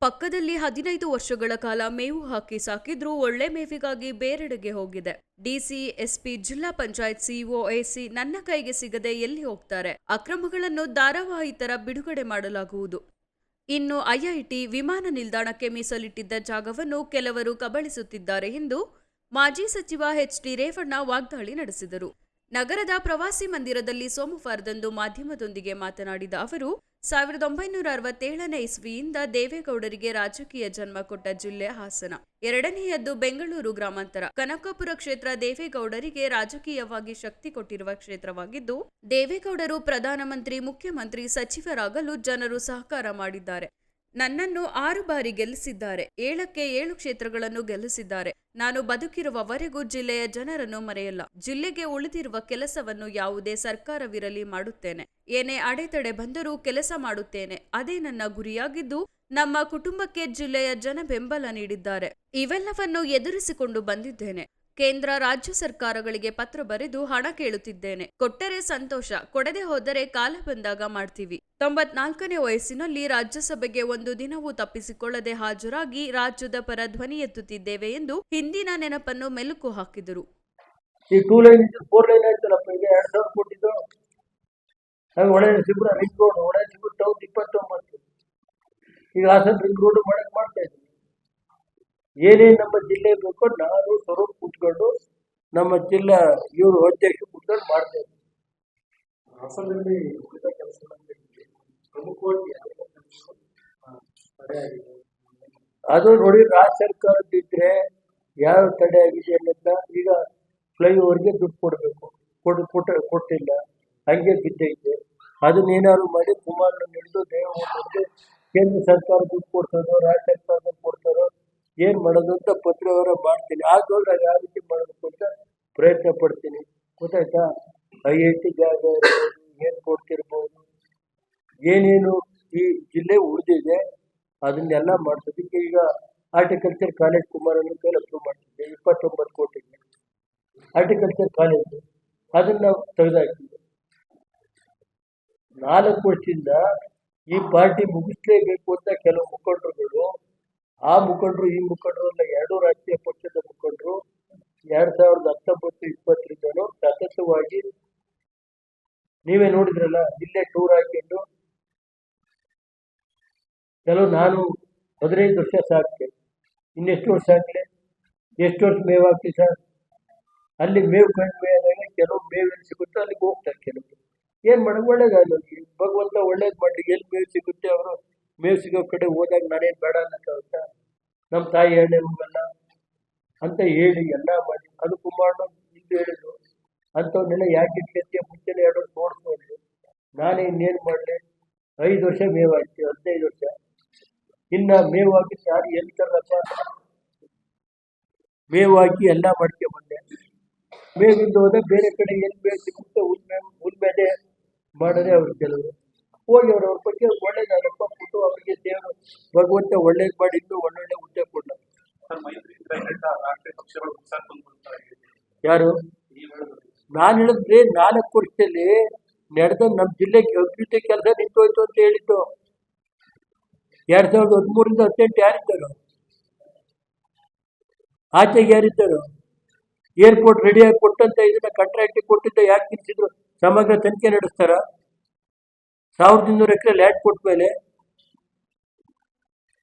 ಪಕ್ಕದಲ್ಲಿ 15 ವರ್ಷಗಳ ಕಾಲ ಮೇವು ಹಾಕಿ ಸಾಕಿದ್ರೂ ಒಳ್ಳೆ ಮೇವಿಗಾಗಿ ಬೇರೆಡೆಗೆ ಹೋಗಿದೆ. ಡಿಸಿ, ಎಸ್ಪಿ, ಜಿಲ್ಲಾ ಪಂಚಾಯತ್ ಸಿಇಒ, ಎಸಿ ನನ್ನ ಕೈಗೆ ಸಿಗದೆ ಎಲ್ಲಿ ಹೋಗ್ತಾರೆ? ಅಕ್ರಮಗಳನ್ನು ಧಾರಾವಾಹಿ ತರ ಬಿಡುಗಡೆ ಮಾಡಲಾಗುವುದು. ಇನ್ನು ಐಐಟಿ ವಿಮಾನ ನಿಲ್ದಾಣಕ್ಕೆ ಮೀಸಲಿಟ್ಟಿದ್ದ ಜಾಗವನ್ನು ಕೆಲವರು ಕಬಳಿಸುತ್ತಿದ್ದಾರೆ ಎಂದು ಮಾಜಿ ಸಚಿವ ಎಚ್.ಡಿ. ರೇವಣ್ಣ ವಾಗ್ದಾಳಿ ನಡೆಸಿದರು. ನಗರದ ಪ್ರವಾಸಿ ಮಂದಿರದಲ್ಲಿ ಸೋಮವಾರದಂದು ಮಾಧ್ಯಮದೊಂದಿಗೆ ಮಾತನಾಡಿದ ಅವರು, 1967ನೇ ಇಸ್ವಿಯಿಂದ ದೇವೇಗೌಡರಿಗೆ ರಾಜಕೀಯ ಜನ್ಮ ಕೊಟ್ಟ ಜಿಲ್ಲೆ ಹಾಸನ. ಎರಡನೆಯದ್ದು ಬೆಂಗಳೂರು ಗ್ರಾಮಾಂತರ. ಕನಕಪುರ ಕ್ಷೇತ್ರ ದೇವೇಗೌಡರಿಗೆ ರಾಜಕೀಯವಾಗಿ ಶಕ್ತಿ ಕೊಟ್ಟಿರುವ ಕ್ಷೇತ್ರವಾಗಿದ್ದು, ದೇವೇಗೌಡರು ಪ್ರಧಾನಮಂತ್ರಿ, ಮುಖ್ಯಮಂತ್ರಿ, ಸಚಿವರಾಗಲು ಜನರು ಸಹಕಾರ ಮಾಡಿದ್ದಾರೆ. ನನ್ನನ್ನು 6 ಬಾರಿ ಗೆಲ್ಲಿಸಿದ್ದಾರೆ. 7ಕ್ಕೆ 7 ಕ್ಷೇತ್ರಗಳನ್ನು ಗೆಲ್ಲಿಸಿದ್ದಾರೆ. ನಾನು ಬದುಕಿರುವವರೆಗೂ ಜಿಲ್ಲೆಯ ಜನರನ್ನು ಮರೆಯಲ್ಲ. ಜಿಲ್ಲೆಗೆ ಉಳಿದಿರುವ ಕೆಲಸವನ್ನು ಯಾವುದೇ ಸರ್ಕಾರವಿರಲಿ ಮಾಡುತ್ತೇನೆ. ಏನೇ ಅಡೆತಡೆ ಬಂದರೂ ಕೆಲಸ ಮಾಡುತ್ತೇನೆ. ಅದೇ ನನ್ನ ಗುರಿಯಾಗಿದ್ದು, ನಮ್ಮ ಕುಟುಂಬಕ್ಕೆ ಜಿಲ್ಲೆಯ ಜನ ಬೆಂಬಲ ನೀಡಿದ್ದಾರೆ. ಇವೆಲ್ಲವನ್ನು ಎದುರಿಸಿಕೊಂಡು ಬಂದಿದ್ದೇನೆ. ಕೇಂದ್ರ, ರಾಜ್ಯ ಸರ್ಕಾರಗಳಿಗೆ ಪತ್ರ ಬರೆದು ಹಣ ಕೇಳುತ್ತಿದ್ದೇನೆ. ಕೊಟ್ಟರೆ ಸಂತೋಷ, ಕೊಡದೆ ಹೋದರೆ ಕಾಲ ಬಂದಾಗ ಮಾಡ್ತೀವಿ. 94ನೇ ವಯಸ್ಸಿನಲ್ಲಿ ರಾಜ್ಯಸಭೆಗೆ ಒಂದು ದಿನವೂ ತಪ್ಪಿಸಿಕೊಳ್ಳದೆ ಹಾಜರಾಗಿ ರಾಜ್ಯದ ಪರ ಧ್ವನಿ ಎತ್ತುತ್ತಿದ್ದೇವೆ ಎಂದು ಹಿಂದಿನ ನೆನಪನ್ನು ಮೆಲುಕು ಹಾಕಿದರು. ಈ 2 ಲೈನ್ 4 ಲೈನ್ ಆಯ್ತಲ್ಲಪ್ಪ, ಈಗ 2000 ಕೊಟ್ಟಿದ್ದು ಒಳ್ಳೆ ಸಿಬ್ಬರ ರಿಂಗ್ ರೋಡ್, ಒಳ್ಳೆ ಸಿಬ್ಬರ ಟೌನ್ 29. ಈಗ ಹಾಸನ ರಿಂಗ್ ರೋಡ್ ಮಾಡ್ತಾ ಇದ್ದೀವಿ. ಏನೇನು ನಮ್ಮ ಜಿಲ್ಲೆ ಬೇಕೋ ನಾನು ಸ್ವರೂಪ ಕೂತ್ಕೊಂಡು ನಮ್ಮ ಜಿಲ್ಲಾ ಇವರು ಅಧ್ಯಕ್ಷ ಕೂತ್ಕೊಂಡು ಮಾಡ್ತಾ ಇದ್ದೀವಿ. ಹಾಸನದಲ್ಲಿ ಉಳಿದ ಕೆಲಸಗಳಲ್ಲಿ ಪ್ರಮುಖವಾಗಿ ಅದು ನೋಡಿ, ರಾಜ್ಯ ಸರ್ಕಾರದಿದ್ರೆ ಯಾವ ತಡೆ ಆಗಿದೆ ಅನ್ನೋದ. ಈಗ ಫ್ಲೈಓವರ್ಗೆ ದುಡ್ಡು ಕೊಡಬೇಕು, ಕೊಟ್ಟಿಲ್ಲ, ಹಂಗೆ ಬಿದ್ದೈತೆ. ಅದನ್ನೇನಾದ್ರು ಮಾಡಿ ಕುಮಾರನ ಹಿಡಿದು ದೇವೇಗೌಡರಿಗೆ ಕೇಂದ್ರ ಸರ್ಕಾರ ದುಡ್ಡು ಕೊಡ್ತಾರೋ, ರಾಜ್ಯ ಸರ್ಕಾರ ಕೊಡ್ತಾರೋ, ಏನ್ ಮಾಡೋದು ಅಂತ ಪತ್ರವ್ಯವಹಾರ ಮಾಡ್ತೀನಿ. ಆಗೋದ್ರೆ ಯಾವ ರೀತಿ ಮಾಡಬೇಕು ಅಂತ ಪ್ರಯತ್ನ ಪಡ್ತೀನಿ. ಗೊತ್ತಾಯ್ತಾ? ಐಐಟಿ ಜಾಗ ಇರ್ಬೋದು, ಏರ್ಪೋರ್ಟ್ ಇರ್ಬೋದು, ಏನೇನು ಈ ಜಿಲ್ಲೆ ಉಳಿದಿದೆ ಅದನ್ನೆಲ್ಲ ಮಾಡ್ಸೋದಕ್ಕೆ ಈಗ ಹಾರ್ಟಿಕಲ್ಚರ್ ಕಾಲೇಜ್ ಕುಮಾರನ ಕೈಲಿ ಅಪ್ರೂವ್ ಮಾಡ್ತಿದ್ದೆ. 29 ಕೋಟಿ ಹಾರ್ಟಿಕಲ್ಚರ್ ಕಾಲೇಜು, ಅದನ್ನ ನಾವು ತೆಗೆದಾಕಿದ್ವಿ. 4 ವರ್ಷದಿಂದ ಈ ಪಾರ್ಟಿ ಮುಗಿಸ್ಲೇಬೇಕು ಅಂತ ಕೆಲವು ಮುಖಂಡರುಗಳು, ಆ ಮುಖಂಡರು ಈ ಮುಖಂಡರು ಅಲ್ಲ, 2 ರಾಷ್ಟ್ರೀಯ ಪಕ್ಷದ ಮುಖಂಡರು 2019-20ರಿಂದಲೂ ಸತತವಾಗಿ ನೀವೇ ನೋಡಿದ್ರಲ್ಲ, ಇಲ್ಲೇ ಟೂರ್ ಹಾಕೊಂಡು ಕೆಲವು ನಾನು 15 ವರ್ಷ ಸಾಕ್ತೆ, ಇನ್ನೆಷ್ಟು ವರ್ಷ ಹಾಕ್ಲೆ, ಎಷ್ಟು ವರ್ಷ ಮೇವು ಹಾಕ್ತಿ ಸರ್? ಅಲ್ಲಿ ಮೇವು ಕಂಡು ಮೇಯಾದಾಗ ಕೆಲವು ಮೇವು ಸಿಗುತ್ತೆ, ಅಲ್ಲಿಗೆ ಹೋಗ್ತಾರೆ ಕೆಲವರು. ಏನ್ ಮಾಡೋದು? ಒಳ್ಳೇದಾಗಲ್ಲ, ಭಗವಂತ ಒಳ್ಳೇದು ಮಾಡಿ. ಎಲ್ಲಿ ಮೇವು ಸಿಗುತ್ತೆ ಅವರು ಮೇವು ಸಿಗೋ ಕಡೆ ಹೋದಾಗ ನಾನೇನು ಬೇಡ ಅನ್ನೋಕ್ಕಾಗುತ್ತಾ? ನಮ್ಮ ತಾಯಿ ಎಣ್ಣೆ ಹೋಗಲ್ಲ ಅಂತ ಹೇಳಿ ಎಲ್ಲ ಮಾಡಿ. ಅದು ಕುಮಾರಣ್ಣ ಇದು ಹೇಳಿದ್ರು, ಅಂಥವನ್ನೆಲ್ಲ ಯಾಕೆ ಇಟ್ಕೊಂತೀಯ, ಮುಂಚೆನೆ 2 ವರ್ಷ ನೋಡ್ಕೊಂಡು ನಾನೇ ಇನ್ನೇನು ಮಾಡಲಿ? 5 ವರ್ಷ ಮೇವು ಹಾಕ್ತೀವಿ, 15 ವರ್ಷ ಇನ್ನ ಮೇವು ಹಾಕಿ ಯಾರು ಎಲ್ಲಿ ತರಪ್ಪ? ಮೇವು ಹಾಕಿ ಎಲ್ಲ ಮಾಡ್ಕೊಂಬಂದೆ. ಮೇವಿಂದ ಹೋದ ಬೇರೆ ಕಡೆ ಎಲ್ಲಿ ಮೇವು ಸಿಗುತ್ತೆ ಉಳ್ಮೆದೆ ಮಾಡದೆ ಅವ್ರು ಕೆಲವರು ಹೋಗಿ ಅವ್ರ ಬಗ್ಗೆ ಒಳ್ಳೇದಾಗಪ್ಪ ಬಿಟ್ಟು ಅವರಿಗೆ ದೇವರು ಭಗವಂತ ಒಳ್ಳೇದು ಮಾಡಿ ಇನ್ನೂ ಒಳ್ಳೊಳ್ಳೆ ಹುದ್ದೆ ಕೊಡ. ಯಾರು? ನಾನು ಹೇಳಿದ್ರೆ 4 ವರ್ಷದಲ್ಲಿ ನಡೆದ ನಮ್ಮ ಜಿಲ್ಲೆಗೆ ಅಭಿವೃದ್ಧಿ ಕೆಲಸ ನಿಂತೋಯ್ತು ಅಂತ ಹೇಳಿದ್ದು. 2013ರಿಂದ 18 ಯಾರಿದ್ದರು? ಆಚೆಗೆ ಯಾರಿದ್ದರು? ಏರ್ಪೋರ್ಟ್ ರೆಡಿಯಾಗಿ ಕೊಟ್ಟಂತ ಇದನ್ನ ಕಾಂಟ್ರಾಕ್ಟ್ ಕೊಟ್ಟಿದ್ದ ಯಾಕೆ ನಿಲ್ಸಿದ್ರು? ಸಮಗ್ರ ತನಿಖೆ ನಡೆಸ್ತಾರ? 1200 ಎಕರೆ ಲ್ಯಾಂಡ್ ಕೊಟ್ಟ ಮೇಲೆ